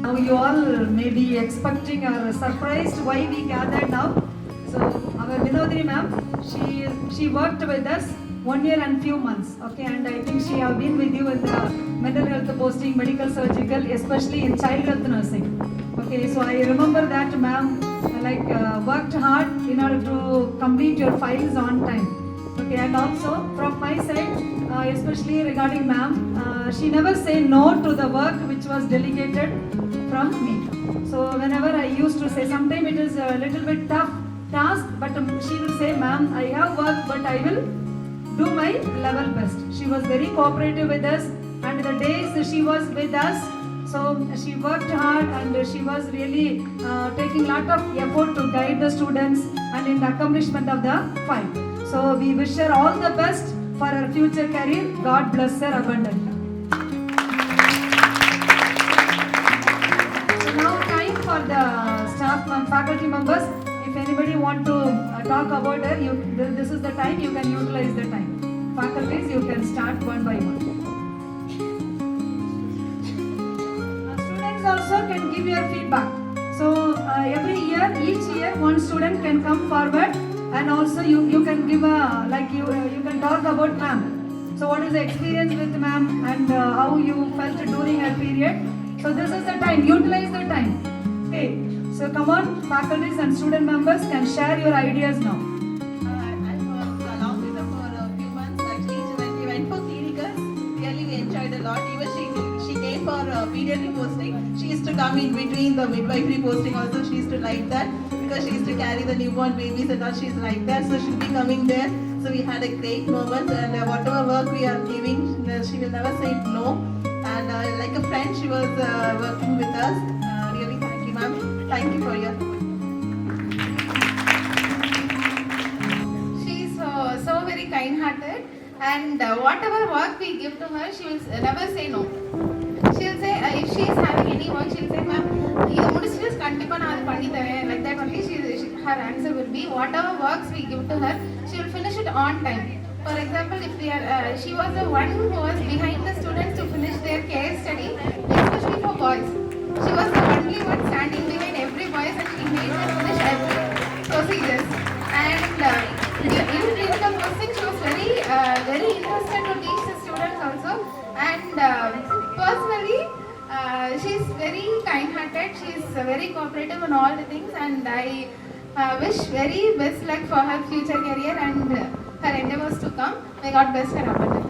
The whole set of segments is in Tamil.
Now you all may be expecting or surprised why we gathered now. So our Vinodini ma'am, she worked with us 1 year and few months. Okay, and I think she have been with you in the mental health posting, medical surgical, especially in child health nursing. Okay, so I remember that ma'am worked hard in order to complete your files on time. Okay, and also from my side, especially regarding ma'am, she never say no to the work which was delegated from me. So whenever I used to say, sometimes it is a little bit tough task, but she will say, ma'am, I have work, but I will do my level best. She was very cooperative with us, and the days she was with us, so she worked hard and she was really taking lot of effort to guide the students and in the accomplishment of the file. So we wish her all the best for her future career. God bless her abundantly. So now time for the staff and faculty members. If anybody want to talk about her, this is the time, you can utilize the time. Faculties, you can start one by one. Students also can give your feedback. So every year, each year, one student can come forward, and also you can give a, you can talk about ma'am. So what is the experience with ma'am and how you felt during her period. So this is the time, utilize the time. Okay, so come on, faculties and student members can share your ideas now. I was along with her for a few months. Actually, when we went for clinicals, really we enjoyed a lot. Even she came for pediatric posting. She used to come in between the midwifery posting also. She used to like that because she used to carry the newborn babies and all. She's like that, so she'll be coming there. So we had a great moment, and whatever work we are giving, she will never say no. And like a friend, she was working with us. Really, thank you, ma'am. Thank you for your. She is so very kind-hearted, and whatever work we give to her, she will never say no. She will say if she is having any work, she will say, ma'am, you முடிச்சிட்டு கண்டிப்பா நான் அது பண்ணி தரேன். Like that only her answer will be whatever works we give to her, she will finish it on time. For example, if we are, she was the one who was behind the students to finish their case study, especially for boys. She was the only one standing behind every boys, and she made them finish every procedures. And in clinical posting, she was very interested to teach the students also. And personally, she is very kind-hearted. She is very cooperative in all the things, and I wish very best luck for her future career and her endeavors to come. May God bless her abundantly.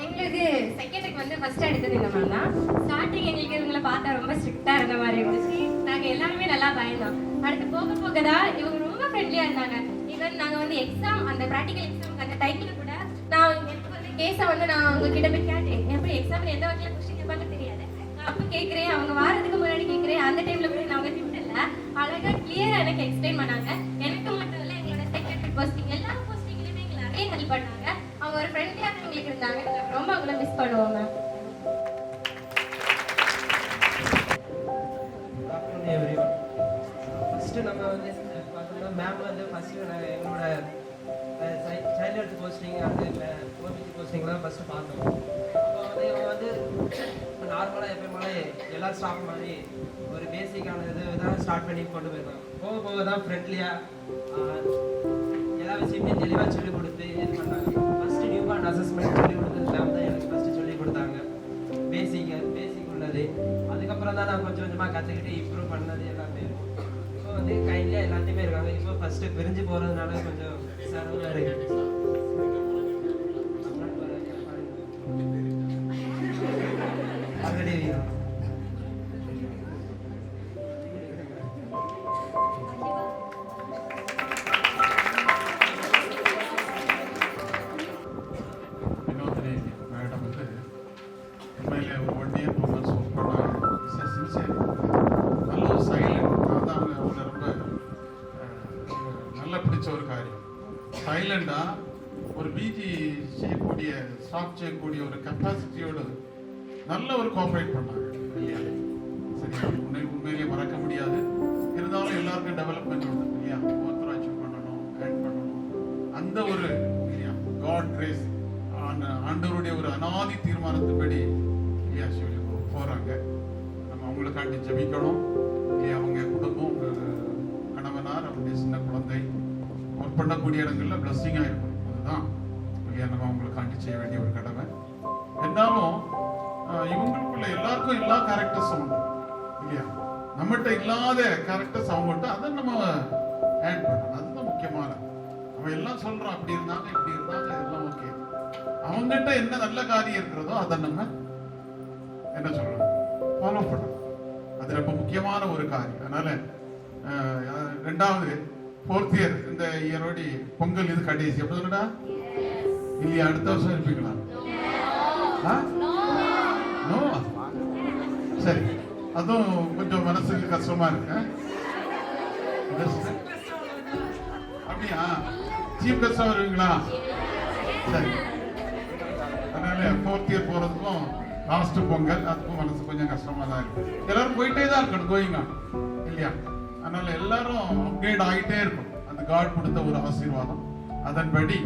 எங்களுக்கு செகண்டுக்கு வந்து ஃபர்ஸ்ட் எடுத்தது இந்த மாதிரி தான். ஸ்டார்டிங் எங்களுக்கு இவங்களை பார்த்தா ரொம்ப ஸ்ட்ரிக்டாக இருந்த மாதிரி இருந்துச்சு. நாங்கள் எல்லாருமே நல்லா பயந்தோம். அடுத்து போக போக தான் இவங்க ரொம்ப ஃப்ரெண்ட்லியாக இருந்தாங்க. ஈவன் நாங்கள் வந்து எக்ஸாம், அந்த ப்ராக்டிக்கல் எக்ஸாம் அந்த டைமில் கூட நான் எனக்கு வந்து கேஸை வந்து நான் உங்ககிட்ட போய் கேட்டேன். எப்படி எக்ஸாமில் எந்த வகையில் கொஸ்டின் கேட்பாங்க தெரியாது. நான் அப்போ கேட்குறேன், அவங்க வாரத்துக்கு முன்னாடி கேட்குறேன். அந்த டைமில் கூட நான் அவங்க திட்டல, அழகாக கிளியராக எனக்கு எக்ஸ்பிளைன் பண்ணாங்க. எனக்கு மட்டும் இல்லை, எங்களோட செகண்டரி போஸ்டிங் எல்லா போஸ்டிங்லையுமே எங்களை நிறைய ஹெல்ப் பண்ணாங்க. அவங்க ஒரு ஃப்ரெண்ட்லியாக எங்களுக்கு இருந்தாங்க. ரொம்ப அவங்கள மிஸ் பண்ணுவோம் மேம். ஃபஸ்ட்டு நம்ம வந்து பார்த்தோம்னா மேம் வந்து ஃபஸ்ட்டு நாங்கள் எங்களோட சைல்டு ஹெல்த் போஸ்டிங் அது ஓபிசி போஸ்டிங்லாம் ஃபஸ்ட்டு பார்த்தோம். அப்போ வந்து இவங்க வந்து நார்மலாக எப்பயுமே எல்லா ஸ்டாஃப் மாதிரி ஒரு பேசிக்கான இது தான் ஸ்டார்ட் பண்ணி கொண்டு போயிருந்தாங்க. போக போக தான் ஃப்ரெண்ட்லியாக எல்லா விஷயமே தெளிவாக சொல்லிக் கொடுத்து இது பண்ணாங்க. ஃபஸ்ட்டு நியூ பார்ன் அசஸ்மெண்ட் சொல்லிக் கொடுத்தது மேம் தான் எனக்கு ஃபஸ்ட்டு சொல்லிக் கொடுத்தாங்க. பேசிக் உள்ளது. அதுக்கப்புறம் தான் நான் கொஞ்சம் கொஞ்சமாக கற்றுக்கிட்டு இம்ப்ரூவ் பண்ணது எல்லாமே. இப்போ வந்து கைண்ட்லியாக எல்லாத்தையுமே இருக்காங்க. இப்போ ஃபஸ்ட்டு பிரிஞ்சு போகிறதுனால கொஞ்சம் சரவாக இருக்கு. சைலண்டாக ஒரு பிஜி செய்யக்கூடிய ஸ்டாஃப் செய்யக்கூடிய ஒரு கெப்பாசிட்டியோடு நல்ல ஒரு கோஆப்ரேட் பண்ணாங்க இல்லையா? சரி, உண்மையிலேயே மறக்க முடியாது. இருந்தாலும் எல்லாருக்கும் டெவலப்மெண்ட் உண்டு இல்லையா? ஒருத்தர் அச்சீவ் பண்ணணும், ஹேண்ட் பண்ணணும், அந்த ஒரு இல்லையா காட் கிரேஸ் ஆண்டவருடைய ஒரு அனாதி தீர்மானத்தின்படி இல்லையா போறாங்க. நம்ம அவங்களுக்காண்டி ஜெபிக்கணும் இல்லையா. அவங்க குடும்பம், கணவனார், அவருடைய சின்ன குழந்தை ஒர்க் பண்ணக்கூடிய இடங்கள்ல பிளஸ்ஸிங்கா இருக்கணும். அதுதான் இல்லையா நம்ம அவங்களுக்காண்டி செய்ய வேண்டிய ஒரு கடமை. என்னாலும் இவங்களுக்குள்ள எல்லாருக்கும் எல்லா கேரக்டர்ஸும் உண்டு இல்லையா. நம்மகிட்ட இல்லாத கேரக்டர்ஸ் அவங்ககிட்ட அதை நம்ம ஆட் பண்ணணும். அதுதான் முக்கியமானது. அவன் எல்லாம் சொல்றான், அப்படி இருந்தாங்க இப்படி இருந்தாங்க எல்லாம் ஓகே. அவங்ககிட்ட என்ன நல்ல காரியம் இருக்கிறதோ அதை நம்ம என்ன சொல்லணும், ஃபாலோ பண்ணணும். அது ரொம்ப முக்கியமான ஒரு காரியம். அதனால 2வது 4th இயர் இந்த இயரோட பொங்கல் இது கடைசி எப்படி சொல்லடா இல்லையா? அடுத்த வருஷம் இருப்பீங்களா? நோ. சரி, அதுவும் கொஞ்சம் மனசுக்கு கஷ்டமா இருக்கு. அப்படியா? சீஃப் கெஸ்டா வருவீங்களா? சரி. அதனால 4th இயர் போறதுக்கும் லாஸ்ட் பொங்கல் அதுக்கும் மனசு கொஞ்சம் கஷ்டமா தான் இருக்கு. எல்லாரும் போயிட்டே தான் இருக்கணும், கோயிங்க இல்லையா. அதனால எல்லாரும் அப்கிரேட் ஆகிட்டே இருக்கும். அந்த காட் கொடுத்த ஒரு ஆசீர்வாதம். அதன்படி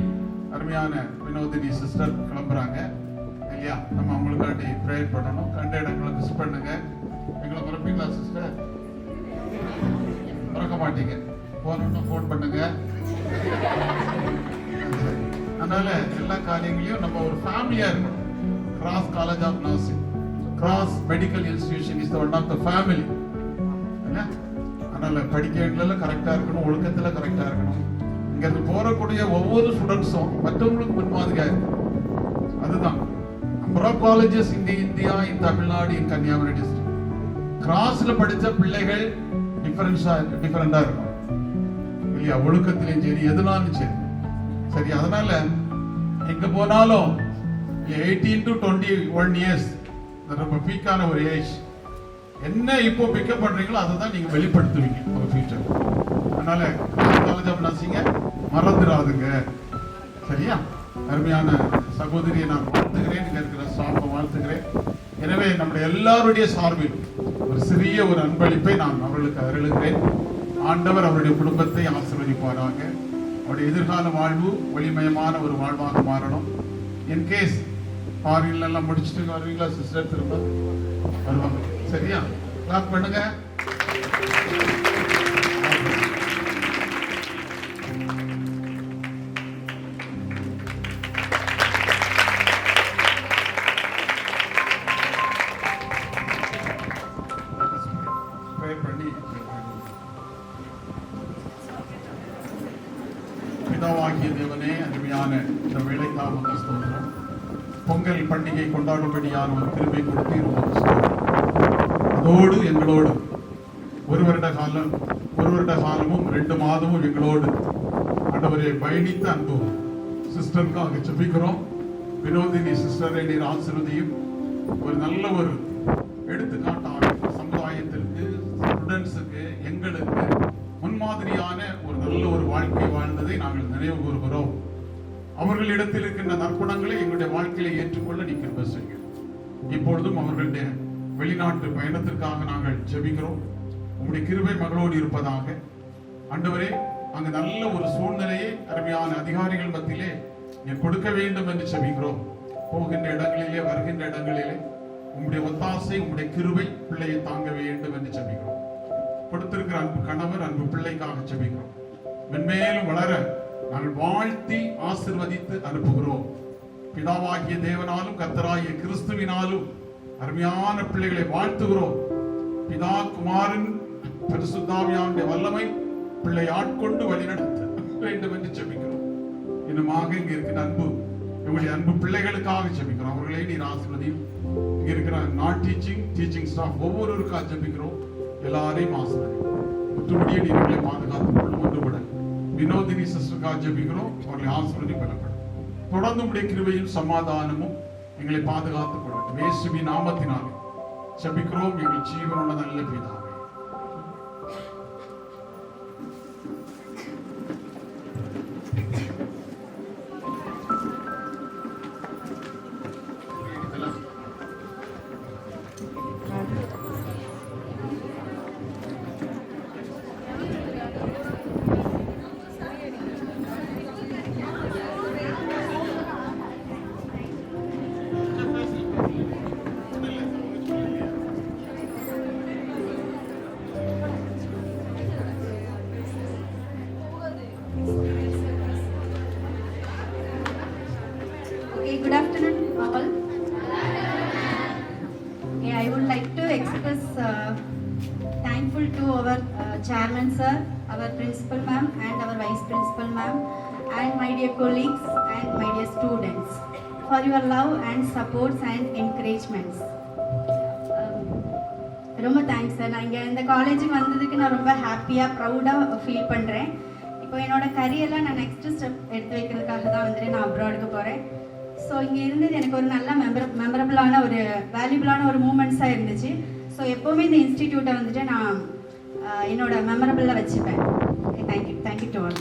அருமையான வினோதினி சிஸ்டர் கிளம்புறாங்க இல்லையா. நம்ம அவங்களுக்காண்டி ப்ரேயர் பண்ணணும். கண்ட இடங்களை மிஸ் பண்ணுங்க. எங்களை மறப்பீங்களா சிஸ்டர்? மறக்க மாட்டீங்க. போனோம்னா ஃபோன் பண்ணுங்க. அதனால எல்லா காரியங்களையும் நம்ம ஒரு ஃபேமிலியா இருக்கணும். Cross college of nursing, cross medical institution is one of the family. அதனால படிக்க வேண்டியதுல கரெக்டா இருக்கணும், ஒழுக்கத்துல கரெக்டா இருக்கணும். இங்க இருந்து போறக்கூடிய ஒவ்வொரு ஸ்டூடெண்ட்ஸும் மற்றவங்களுக்கு முன்மாதிரியா இருக்கும். அதுதான் நம்பர் காலேஜஸ் இந்த இந்தியா, இன் தமிழ்நாடு, இன் கன்னியாகுமரி டிஸ்ட்ரிக்ட். கிராஸ்ல படிச்ச பிள்ளைகள் டிஃபரெண்டா இருக்கும் இல்லையா. ஒழுக்கத்திலையும் சரி, எதுனாலும் சரி. சரி, அதனால எங்க போனாலும் 18 to 21 இயர்ஸ் ரொம்ப பீக்கான ஒரு ஏஜ். என்ன இப்போ பிக்கப் பண்றீங்களோ அதை தான் நீங்க வெளிப்படுத்துவீங்க உங்க ஃபியூச்சர். அதனால காலேஜ் ஆஃப் நர்சிங்க மறந்துடாதுங்க. சரியா? அருமையான சகோதரியை நான் வாழ்த்துகிறேன், இங்க இருக்கிற ஸ்டாஃபை வாழ்த்துகிறேன். எனவே நம்முடைய எல்லாருடைய சார்பில் ஒரு சிறிய ஒரு அன்பளிப்பை நான் அவர்களுக்கு அருளுகிறேன். ஆண்டவர் அவருடைய குடும்பத்தை ஆசீர்வதிப்பாராக. அவருடைய எதிர்கால வாழ்வு ஒளிமயமான ஒரு வாழ்வாக மாறணும். இன்கேஸ் ஃபாரின்ல எல்லாம் முடிச்சுட்டு வருவீங்களா சிஸ்டர்? திரும்ப வருவாங்க. சரியா? கிளாப் பண்ணுங்க. பிதாவாகிய தேவனே, அருமையான இந்த வேளைக்காக ஸ்தோத்திரம். பொங்கல் பண்டிகை கொண்டாடும்படியான ஒரு கிருபை கொடுத்து அதோடு எங்களோடு ஒரு வருட காலமும் 2 மாதமும் எங்களோடு ஆண்டவரை பயணித்த அன்பு சிஸ்டருக்காக ஜெபிக்கிறோம். வினோதினி சிஸ்டரை நீர் ஆசீர்வதியும். ஒரு நல்ல ஒரு எடுத்துக்காட்டாக சமுதாயத்திற்கு, ஸ்டூடெண்ட்ஸுக்கு, எங்களுக்கு முன்மாதிரியான ஒரு நல்ல ஒரு வாழ்க்கை வாழ்ந்ததை நாங்கள் நினைவு கூறுகிறோம். அவர்களிடத்தில் இருக்கின்ற நற்குணங்களை எங்களுடைய வாழ்க்கையில ஏற்றுக்கொள்ள நீ கிருபை செய்யுங்க. இப்பொழுதும் அவர்களுடைய வெளிநாட்டு பயணத்திற்காக நாங்கள் ஜெபிக்கிறோம். உங்களுடைய கிருபை மகளோடு இருப்பதாக. ஆண்டவரே, அங்கு நல்ல ஒரு சூழ்நிலையை அருமையான அதிகாரிகள் மத்தியிலே நீ கொடுக்க வேண்டும் என்று ஜெபிக்கிறோம். போகின்ற இடங்களிலே, வருகின்ற இடங்களிலே உங்களுடைய ஒத்தாசை, உங்களுடைய கிருபை பிள்ளையை தாங்க வேண்டும் என்று ஜெபிக்கிறோம். கொடுத்திருக்கிற அன்பு கணவர், அன்பு பிள்ளைக்காக ஜெபிக்கிறோம். மென்மேலும் வளர நாங்கள் வாழ்த்தி ஆசீர்வதித்து அனுப்புகிறோம். பிதாவாகிய தேவனாலும் கர்த்தராகிய கிறிஸ்துவினாலும் அருமையான பிள்ளைகளை வாழ்த்துகிறோம். பிதா, குமாரன், பரிசுத்தாவியானுடைய வல்லமை பிள்ளை ஆட்கொண்டு வழிநடத்த வேண்டும் என்று ஜெபிக்கிறோம். இன்னுமாக இங்க இருக்கிற அன்பு, எங்களுடைய அன்பு பிள்ளைகளுக்காக ஜெபிக்கிறோம். அவர்களை நீர் ஆசீர்வதியும். இங்க இருக்கிற நான் டீச்சிங் ஸ்டாஃப் ஒவ்வொருவருக்காக ஜெபிக்கிறோம். எல்லாரையும் ஆசீர்வதியும். மற்றபடியே நீர்களை பாதுகாத்துக் கொள்ளும். ஒன்று கூட வினோதினி சிஸ்டருக்காக ஜெபிக்கிறோம். அவர்களை ஆசீர்வதி பெறப்படும். தொடர்ந்து உடைய கிருபையும் சமாதானமும் எங்களை பாதுகாத்துக் கொள்ளட்டும். இயேசுவின் நாமத்தினாலே ஜெபிக்கிறோம் எங்கள் ஜீவனுள்ள நல்ல பிதாவே. all. Yeah, I would like to express thankful to our chairman sir, our principal ma'am and our vice principal ma'am and my dear colleagues and my dear students for your love and supports and encouragements. ரொம்ப தேங்க்ஸ் சார். நான் இங்கே இந்த காலேஜுக்கு வந்ததுக்கு நான் ரொம்ப ஹாப்பியாக ப்ரௌடாக ஃபீல் பண்ணுறேன். இப்போ என்னோட கரியரில் நான் நெக்ஸ்ட்டு ஸ்டெப் எடுத்து வைக்கிறதுக்காக தான் வந்துட்டு நான் அப்ராடுக்கு போகிறேன். ஸோ இங்கே இருந்தது எனக்கு ஒரு நல்ல மெமரபுளான ஒரு வேல்யூபிளான ஒரு மூமெண்ட்ஸாக இருந்துச்சு. ஸோ எப்போவுமே இந்த இன்ஸ்டிடியூட்டை வந்துட்டு நான் என்னோட மெமரபிளில் வச்சுப்பேன். Thank you to all.